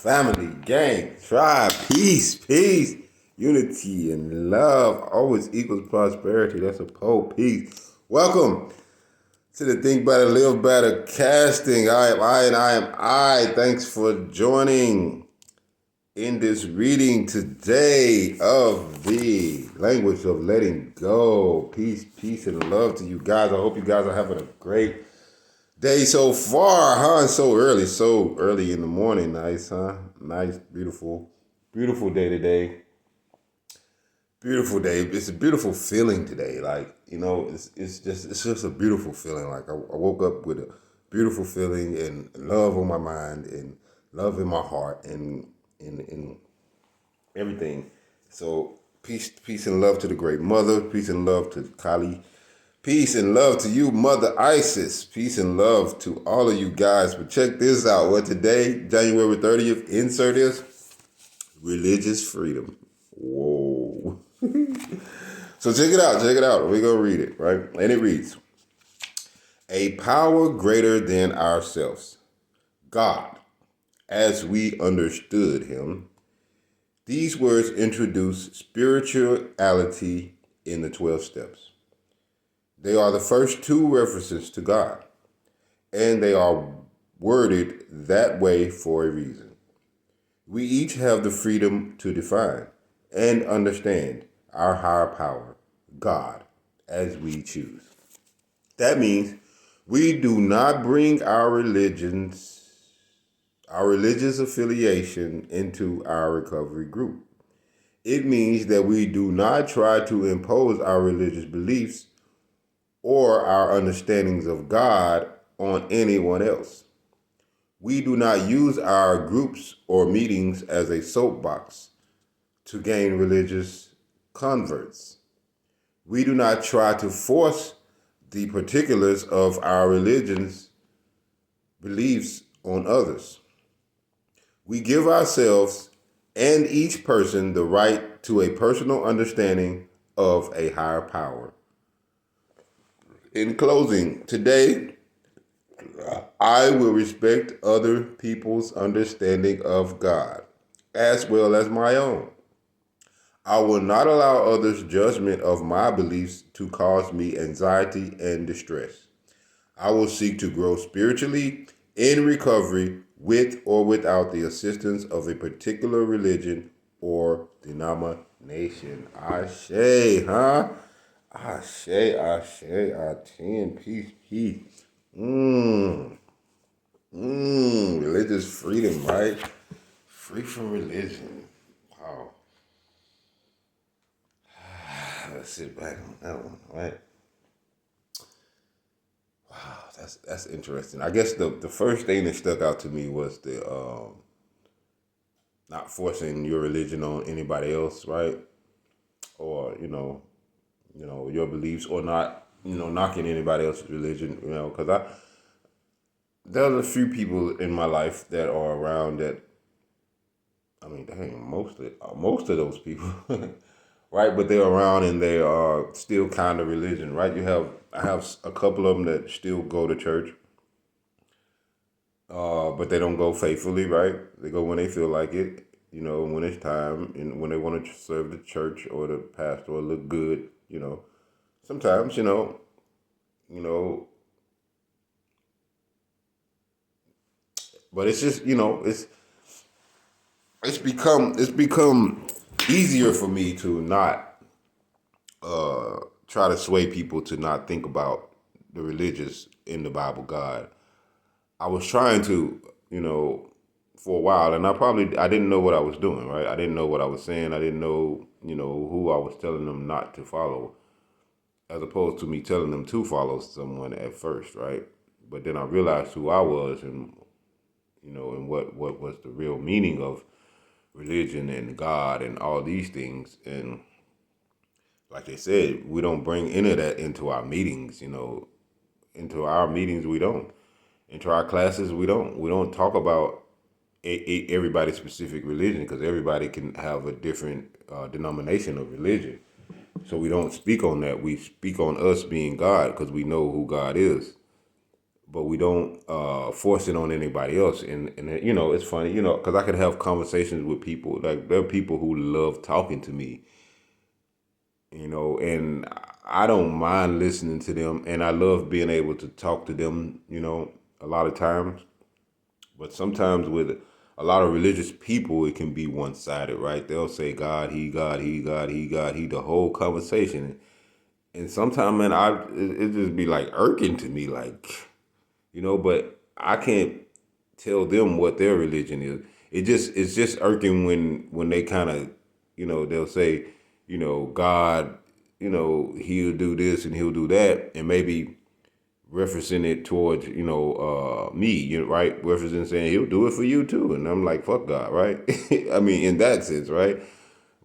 family, gang, tribe, peace, unity, and love always equals prosperity. That's a pole. Peace. Welcome to the Think Better, Live Better casting. I am I. Thanks for joining in this reading today of the language of letting go. Peace, and love to you guys. I hope you guys are having a great day so far, huh? So early in the morning. Nice, huh? Nice, beautiful day today. Beautiful day. It's a beautiful feeling today. Like, it's just a beautiful feeling. Like I woke up with a beautiful feeling and love on my mind and love in my heart and everything. So peace and love to the great mother. Peace and love to Kali. Peace and love to you, Mother Isis. Peace and love to all of you guys. But check this out. What today, January 30th, insert is religious freedom. Whoa. So check it out. We're going to read it, right? And it reads, a power greater than ourselves, God, as we understood him. These words introduce spirituality in the 12 steps. They are the first two references to God, and they are worded that way for a reason. We each have the freedom to define and understand our higher power, God, as we choose. That means we do not bring our religious affiliation into our recovery group. It means that we do not try to impose our religious beliefs or our understandings of God on anyone else. We do not use our groups or meetings as a soapbox to gain religious converts. We do not try to force the particulars of our religion's beliefs on others. We give ourselves and each person the right to a personal understanding of a higher power. In closing, today, I will respect other people's understanding of God, as well as my own. I will not allow others' judgment of my beliefs to cause me anxiety and distress. I will seek to grow spiritually in recovery with or without the assistance of a particular religion or denomination. Ashe, huh? Ten, peace. Religious freedom, right? Free from religion. Wow. Let's sit back on that one, right? Wow, that's interesting. I guess the first thing that stuck out to me was the not forcing your religion on anybody else, right? Or your beliefs, or not knocking anybody else's religion, because there's a few people in my life that are around that, I mean, dang, most of those people, right? But they're around and they are still kind of religion, right? I have a couple of them that still go to church, but they don't go faithfully, right? They go when they feel like it, when it's time, and when they want to serve the church or the pastor or look good, Sometimes, you know, but it's just, it's become easier for me to not try to sway people to not think about the religious in the Bible God. I was trying to, for a while, and I didn't know what I was doing, right? I didn't know what I was saying. I didn't know, who I was telling them not to follow, as opposed to me telling them to follow someone at first, right? But then I realized who I was, and what was the real meaning of religion and God and all these things. And like they said, we don't bring any of that into our meetings, into our meetings we don't. Into our classes we don't. We don't talk about everybody's specific religion, because everybody can have a different denomination of religion. So we don't speak on that. We speak on us being God, because we know who God is. but we don't force it on anybody else. And it's funny, because I could have conversations with people. Like, there are people who love talking to me, and I don't mind listening to them, and I love being able to talk to them, a lot of times. But sometimes with a lot of religious people, it can be one sided, right? They'll say God, he, God, he, God, he, God, he, the whole conversation. And sometimes, man, it just be like irking to me, like, but I can't tell them what their religion is. It's just irking when they kind of, they'll say, God, he'll do this and he'll do that, and maybe referencing it towards, me, right? Referencing saying he'll do it for you too. And I'm like, fuck God, right? I mean, in that sense, right?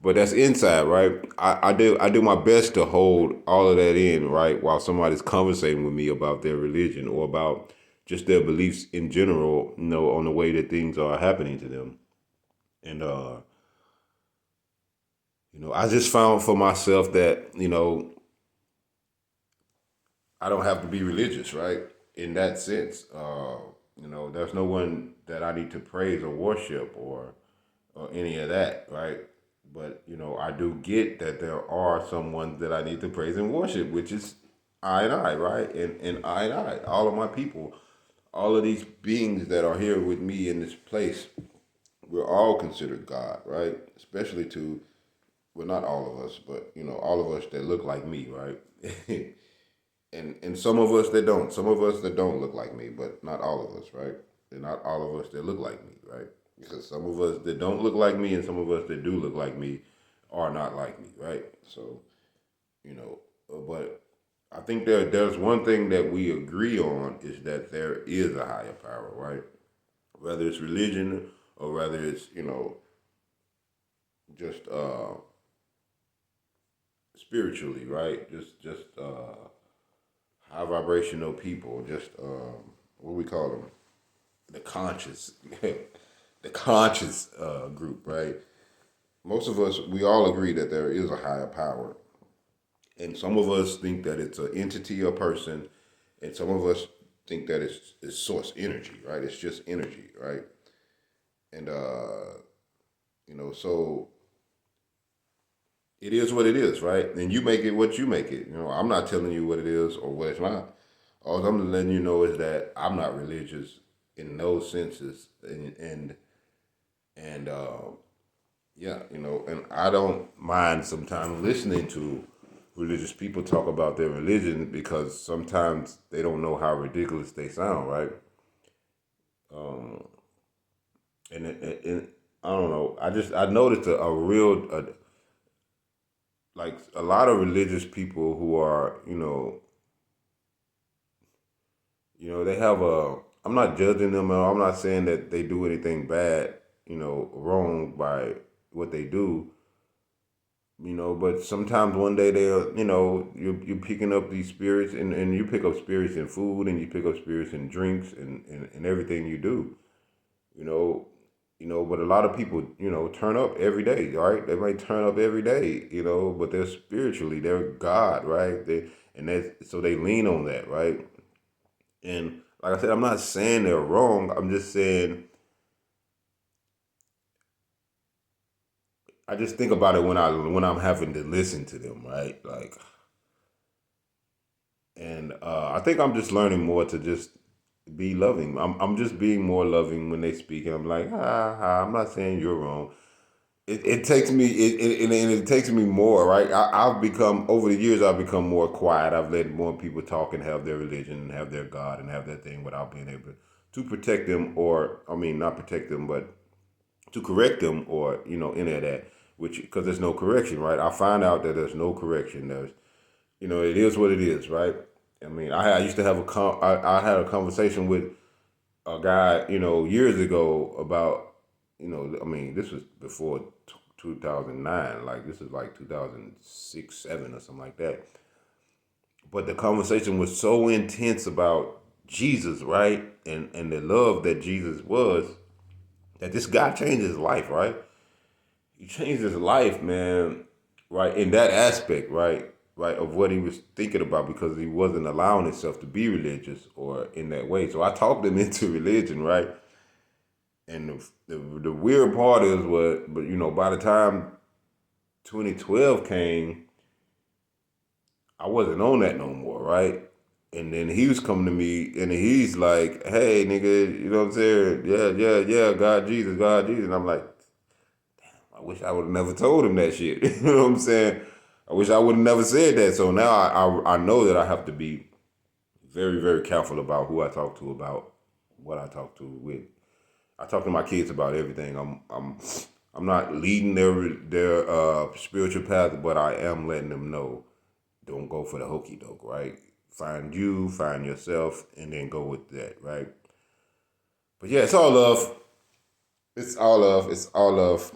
But that's inside, right? I do my best to hold all of that in, right, while somebody's conversating with me about their religion or about just their beliefs in general, on the way that things are happening to them. And I just found for myself that, I don't have to be religious, right? In that sense, there's no one that I need to praise or worship or any of that, right? But I do get that there are some ones that I need to praise and worship, which is I and I, right? And I and I, all of my people, all of these beings that are here with me in this place, we're all considered God, right? Especially to, well, not all of us, but all of us that look like me, right? and some of us that don't, some of us that don't look like me, but not all of us, right? And not all of us that look like me, right? Because some of us that don't look like me and some of us that do look like me are not like me, right? So, but I think there's one thing that we agree on is that there is a higher power, right? Whether it's religion or whether it's, just spiritually, right? Just high vibrational people, just what do we call them? The conscious, the conscious group, right? Most of us, we all agree that there is a higher power, and some of us think that it's an entity or person, and some of us think that it's source energy, right? It's just energy, right? And so it is what it is, right? And you make it what you make it. I'm not telling you what it is or what it's not. All I'm letting you know is that I'm not religious in those senses, and yeah, and I don't mind sometimes listening to religious people talk about their religion because sometimes they don't know how ridiculous they sound, right? Um, and I don't know. I noticed a real like a lot of religious people who are they have a. I'm not judging them. Or I'm not saying that they do anything bad, wrong by what they do. But sometimes one day they'll, you're picking up these spirits, and you pick up spirits in food, and you pick up spirits in drinks, and everything you do, you know, but a lot of people, turn up every day, right? They might turn up every day, but they're spiritually, they're God, right? So they lean on that, right? And like I said, I'm not saying they're wrong. I'm just saying I just think about it when I'm having to listen to them, right? Like, and I think I'm just learning more to just be loving. I'm just being more loving when they speak, and I'm like, I'm not saying you're wrong. It takes me it takes me more, right? I've become over the years. I've become more quiet. I've let more people talk and have their religion and have their God and have their thing without being able to protect them, or I mean, not protect them, but to correct them, or any of that. Which, because there's no correction, right? I find out that there's no correction. It is what it is, right? I mean, I used to have I had a conversation with a guy, years ago about, I mean, this was before 2009, like this is like 2006, 7 or something like that. But the conversation was so intense about Jesus, right? And the love that Jesus was, that this guy changed his life, right? He changed his life, man, right? In that aspect, right? right, of what he was thinking about because he wasn't allowing himself to be religious or in that way. So I talked him into religion, right? And the weird part is but by the time 2012 came, I wasn't on that no more, right? And then he was coming to me and he's like, hey, nigga, you know what I'm saying? Yeah, yeah, yeah, God Jesus, God Jesus. And I'm like, I wish I would have never told him that shit. You know what I'm saying? I wish I would have never said that. So now I know that I have to be very, very careful about who I talk to, about what I talk to with. I talk to my kids about everything. I'm not leading their spiritual path, but I am letting them know, don't go for the hokey doke, right? Find you, find yourself, and then go with that, right? But yeah, it's all love. It's all love. It's all love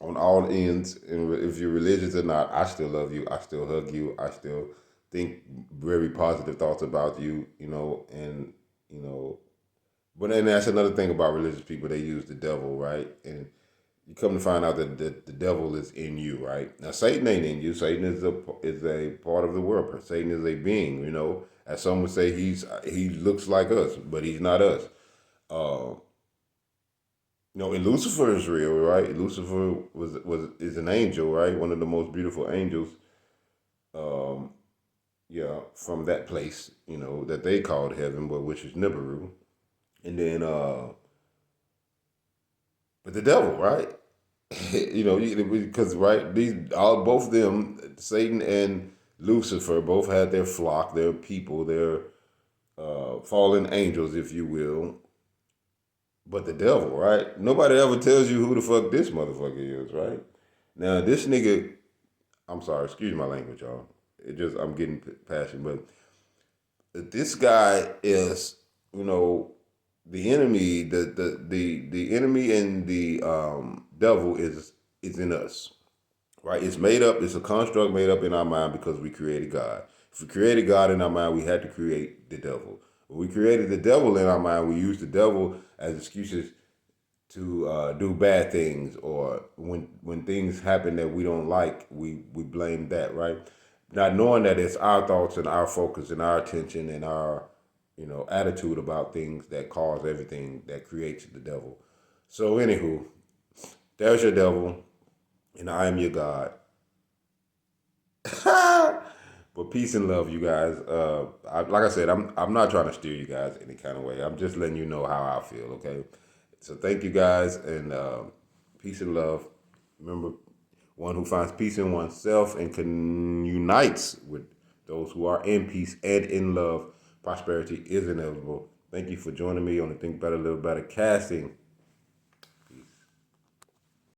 on all ends. And if you're religious or not, I still love you. I still hug you. I still think very positive thoughts about you, and, you know, but then that's another thing about religious people. They use the devil, right? And you come to find out that the devil is in you, right? Now, Satan ain't in you. Satan is a part of the world. Satan is a being, As some would say, he looks like us, but he's not us. Uh, and Lucifer is real, right? Lucifer is an angel, right? One of the most beautiful angels. Um, yeah, from that place, that they called heaven, but which is Nibiru. And then, but the devil, right? Because right, both of them, Satan and Lucifer, both had their flock, their people, their fallen angels, if you will. But the devil, right? Nobody ever tells you who the fuck this motherfucker is, right? Now this nigga, I'm sorry, excuse my language, y'all. I'm getting passionate, but this guy is, the enemy, the enemy and the devil is in us, right? It's made up. It's a construct made up in our mind because we created God. If we created God in our mind, we had to create the devil. When we created the devil in our mind, we used the devil as excuses to do bad things, or when things happen that we don't like, we blame that, right? Not knowing that it's our thoughts and our focus and our attention and our attitude about things that cause everything that creates the devil. So anywho, there's your devil, and I am your God. But peace and love, you guys. Like I said, I'm not trying to steer you guys any kind of way. I'm just letting you know how I feel. Okay. So thank you guys, and peace and love. Remember, one who finds peace in oneself and unites with those who are in peace and in love, prosperity is inevitable. Thank you for joining me on the Think Better, Live Better casting.